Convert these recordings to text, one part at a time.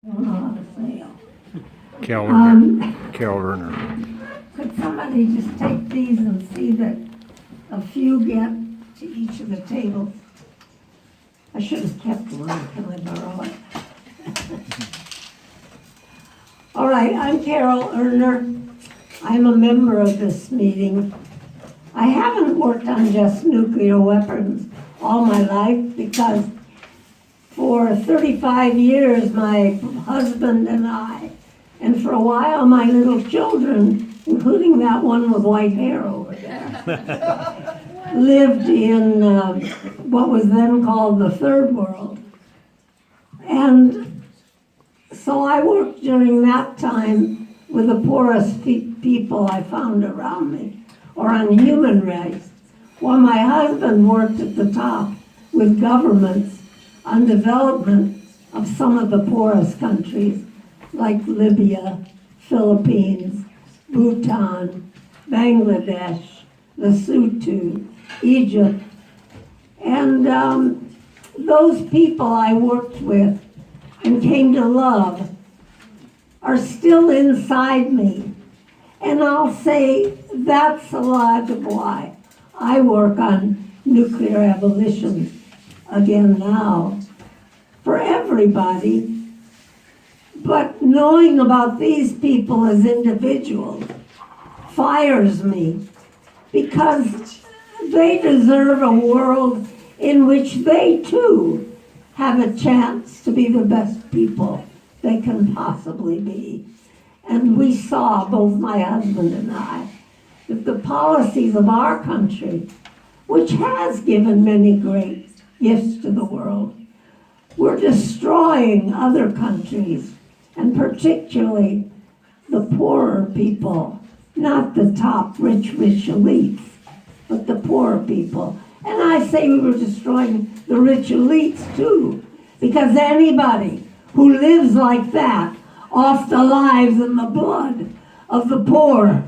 don't know how to say it. Urner. Could somebody just take these and see that a few get to each of the tables? I should have kept one. Can I borrow it? All right, I'm Carol Urner. I'm a member of this meeting. I haven't worked on just nuclear weapons all my life because for 35 years my husband and I, and for a while my little children, including that one with white hair over there, lived in what was then called the Third World. And so I worked during that time with the poorest people I found around me, or on human rights, while my husband worked at the top with governments on development of some of the poorest countries, like Libya, Philippines, Bhutan, Bangladesh, Lesotho, Egypt. And those people I worked with and came to love are still inside me. And I'll say that's a lot of why I work on nuclear abolition again now for everybody. But knowing about these people as individuals fires me because they deserve a world in which they too have a chance to be the best people they can possibly be. And we saw, both my husband and I, that the policies of our country, which has given many great gifts to the world, were destroying other countries, and particularly the poorer people, not the top rich elites, but the poorer people. And I say we were destroying the rich elites too, because anybody who lives like that off the lives and the blood of the poor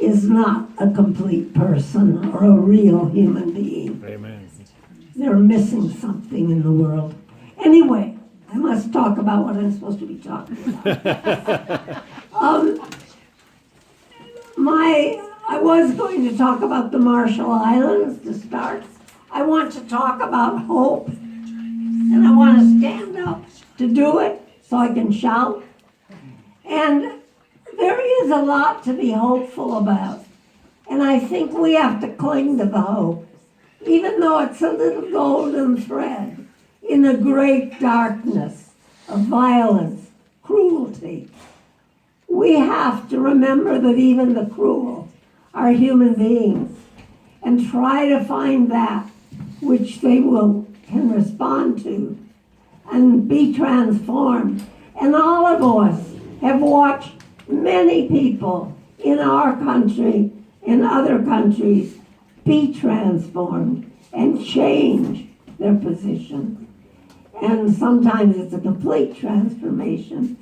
is not a complete person or a real human being. Amen. They're missing something in the world. Anyway, I must talk about what I'm supposed to be talking about. I was going to talk about the Marshall Islands to start. I want to talk about hope, and I want to stand up to do it so I can shout. And there is a lot to be hopeful about, and I think we have to cling to the hope, even though it's a little golden thread in a great darkness of violence, cruelty. We have to remember that even the cruel are human beings and try to find that which they can respond to and be transformed. And all of us have watched many people in our country, in other countries, be transformed and change their position. And sometimes it's a complete transformation.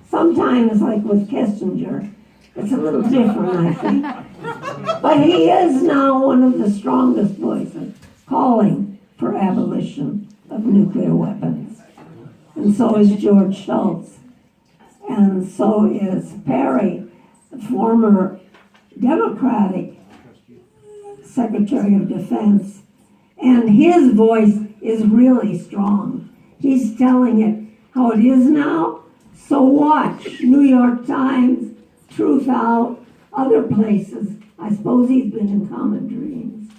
Sometimes, like with Kissinger, it's a little different, I think. But he is now one of the strongest voices calling for abolition of nuclear weapons. And so is George Shultz. And so is Perry, the former Democratic Secretary of Defense. And his voice is really strong. He's telling it how it is now. So watch New York Times, Truth Out, other places. I suppose he's been in Common Dreams,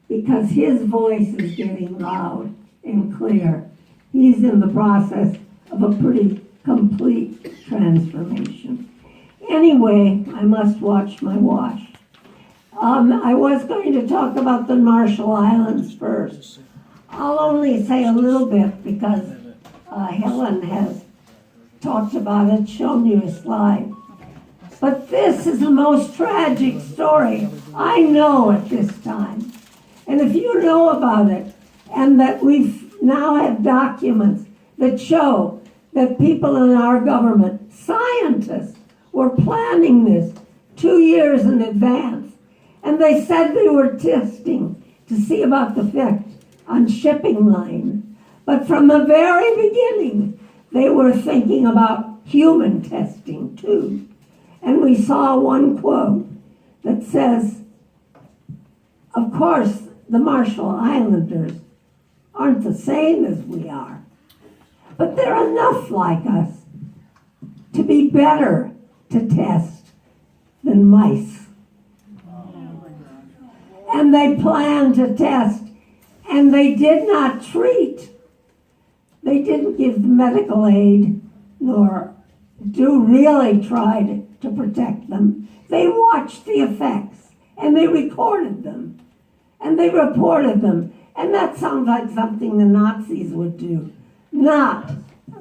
because his voice is getting loud and clear. He's in the process of a pretty complete transformation. Anyway, I must watch my watch. I was going to talk about the Marshall Islands first. I'll only say a little bit because Helen has talked about it, shown you a slide. But this is the most tragic story I know at this time. And if you know about it, and that we now have documents that show that people in our government, scientists, were planning this 2 years in advance. And they said they were testing to see about the effect on shipping lines. But from the very beginning, they were thinking about human testing too. And we saw one quote that says, of course, the Marshall Islanders aren't the same as we are, but they're enough like us to be better to test than mice. And they planned to test, and they did not treat. They didn't give medical aid, nor really try to protect them. They watched the effects, and they recorded them, and they reported them. And that sounds like something the Nazis would do. Not,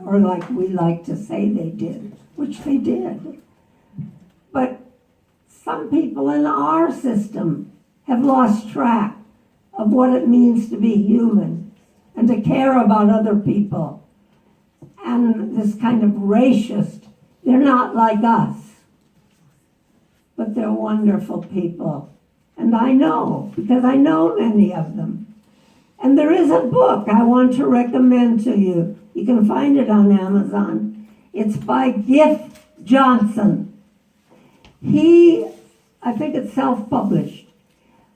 or like we like to say they did, which they did. But some people in our system have lost track of what it means to be human and to care about other people. And this kind of racist, they're not like us, but they're wonderful people. And I know, because I know many of them. And there is a book I want to recommend to you. You can find it on Amazon. It's by Giff Johnson. I think it's self-published.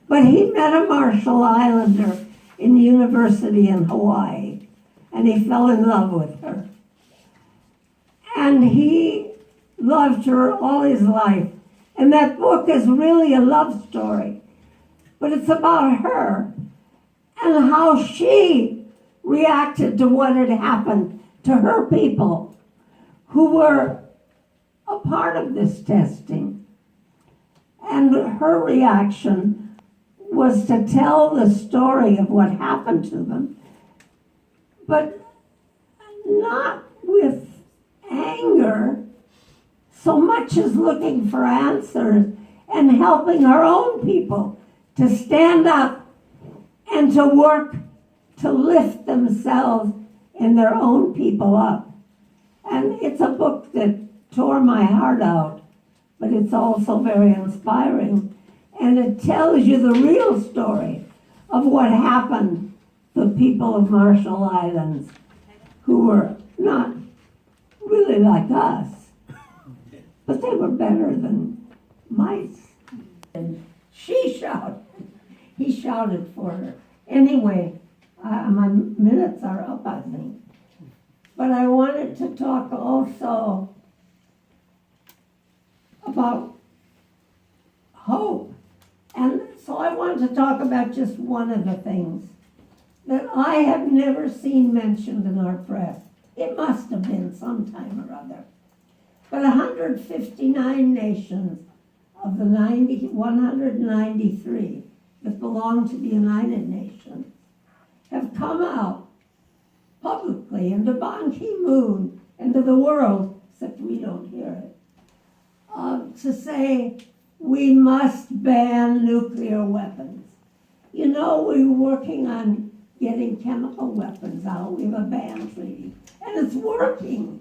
But he met a Marshall Islander in university in Hawaii, and he fell in love with her. And he loved her all his life. And that book is really a love story, but it's about her and how she reacted to what had happened to her people who were a part of this testing. And her reaction was to tell the story of what happened to them, but not with anger so much as looking for answers and helping her own people to stand up and to work to lift themselves and their own people up. And it's a book that tore my heart out, but it's also very inspiring. And it tells you the real story of what happened to the people of Marshall Islands who were not really like us, but they were better than mice. And she shouted. He shouted for her. Anyway, my minutes are up, I think. But I wanted to talk also about hope. And so I wanted to talk about just one of the things that I have never seen mentioned in our press. It must have been sometime or other. But 159 nations of the 193 that belong to the United Nations have come out publicly, and to Ban Ki-moon and to the world, except we don't hear it, to say we must ban nuclear weapons. You know, we're working on getting chemical weapons out. We have a ban treaty, and it's working.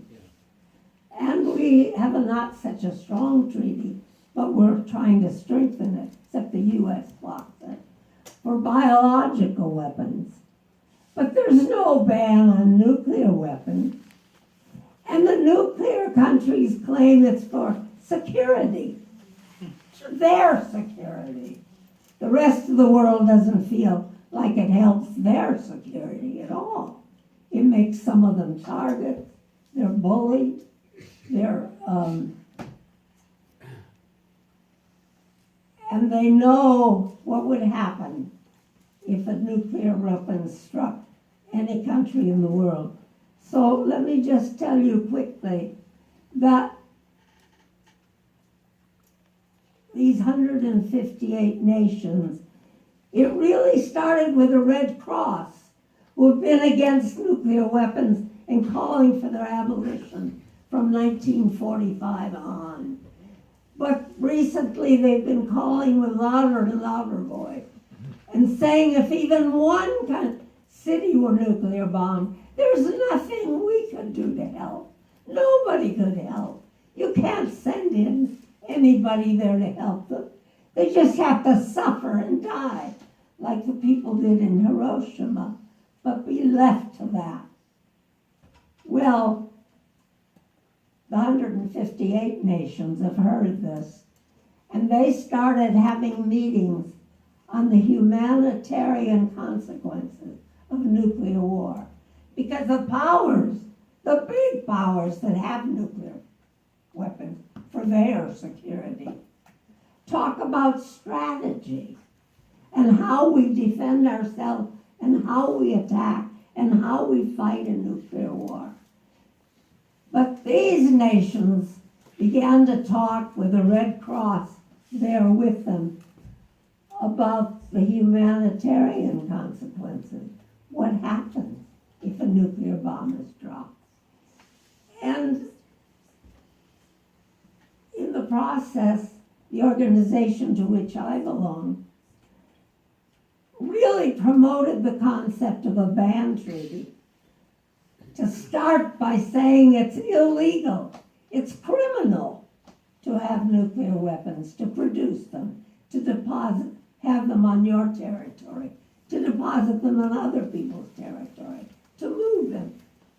And we have not such a strong treaty, but we're trying to strengthen it, except the U.S. blocks it, for biological weapons. But there's no ban on nuclear weapons. And the nuclear countries claim it's for security, their security. The rest of the world doesn't feel like it helps their security at all. It makes some of them targets. They're bullied. And they know what would happen if a nuclear weapon struck any country in the world. So let me just tell you quickly that these 158 nations, it really started with the Red Cross, who have been against nuclear weapons and calling for their abolition from 1945 on. But recently they've been calling with louder and louder voice and saying if even one city were nuclear bombed, there's nothing we could do to help. Nobody could help. You can't send in anybody there to help them. They just have to suffer and die like the people did in Hiroshima, but be left to that. Well, the 158 nations have heard this, and they started having meetings on the humanitarian consequences of nuclear war. Because the powers, the big powers that have nuclear weapons for their security, talk about strategy and how we defend ourselves and how we attack and how we fight a nuclear war. But these nations began to talk with the Red Cross there with them about the humanitarian consequences. What happens if a nuclear bomb is dropped? And in the process, the organization to which I belong really promoted the concept of a ban treaty, to start by saying it's illegal, it's criminal to have nuclear weapons, to produce them, to deposit, have them on your territory, to deposit them on other people's territory, to move them,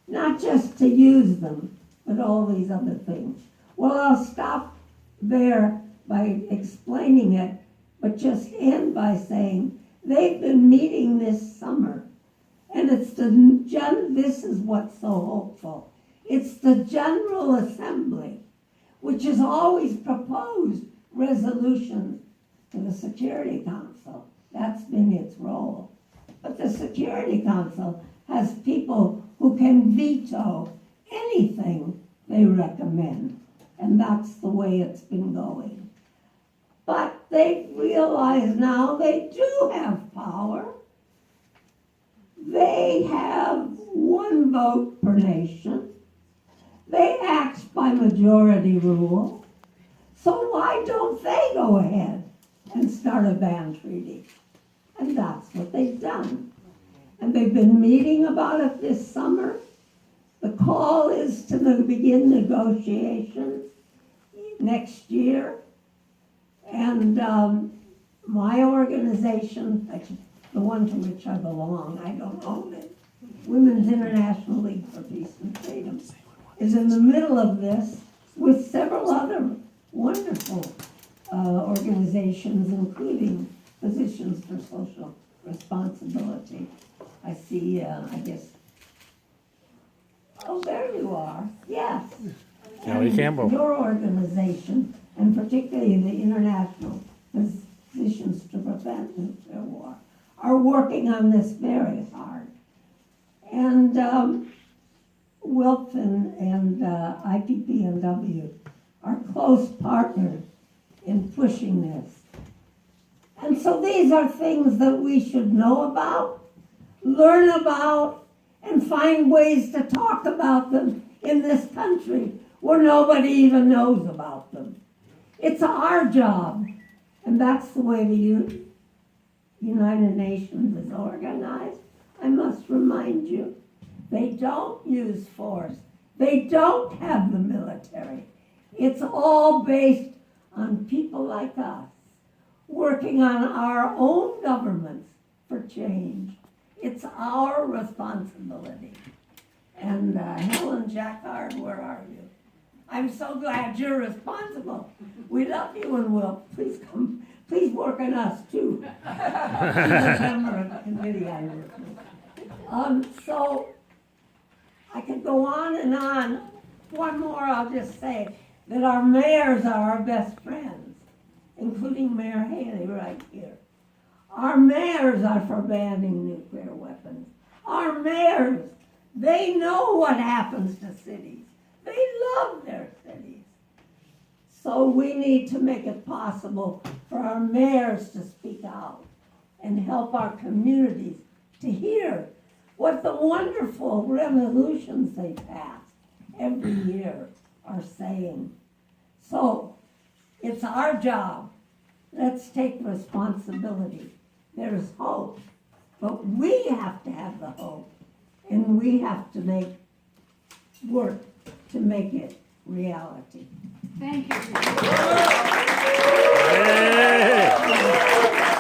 not just to use them, but all these other things. Well, I'll stop there by explaining it, but just end by saying they've been meeting this summer, and it's this is what's so hopeful. It's the General Assembly, which has always proposed resolutions to the Security Council. That's been its role. But the Security Council has people who can veto anything they recommend, and that's the way it's been going. But they realize now they do have power. They have one vote per nation. They act by majority rule. So why don't they go ahead and start a ban treaty? And that's what they've done. And they've been meeting about it this summer. The call is to begin negotiations next year. And my organization, the one to which I belong, I don't own it, Women's International League for Peace and Freedom, is in the middle of this with several other wonderful organizations, including Physicians for Social Responsibility. I see, I guess, oh, there you are, yes. Kelly Campbell. Your organization, and particularly the International Physicians to Prevent Nuclear War, are working on this very hard. And WILPF and IPPNW are close partners in pushing this. And so these are things that we should know about, learn about, and find ways to talk about them in this country where nobody even knows about them. It's our job, and that's the way the United Nations is organized. I must remind you, they don't use force. They don't have the military. It's all based on people like us working on our own governments for change. It's our responsibility. And Helen Jacquard, where are you? I'm so glad you're responsible. We love you and will. Please come. Please work on us too. She's a member of the committee I work with. So I could go on and on. One more, I'll just say that our mayors are our best friends, including Mayor Haley right here. Our mayors are for banning nuclear weapons. Our mayors, they know what happens to cities. They love their cities. So we need to make it possible for our mayors to speak out and help our communities to hear what the wonderful resolutions they pass every year are saying. So it's our job. Let's take responsibility. There's hope, but we have to have the hope, and we have to make work to make it reality. Thank you. Hey.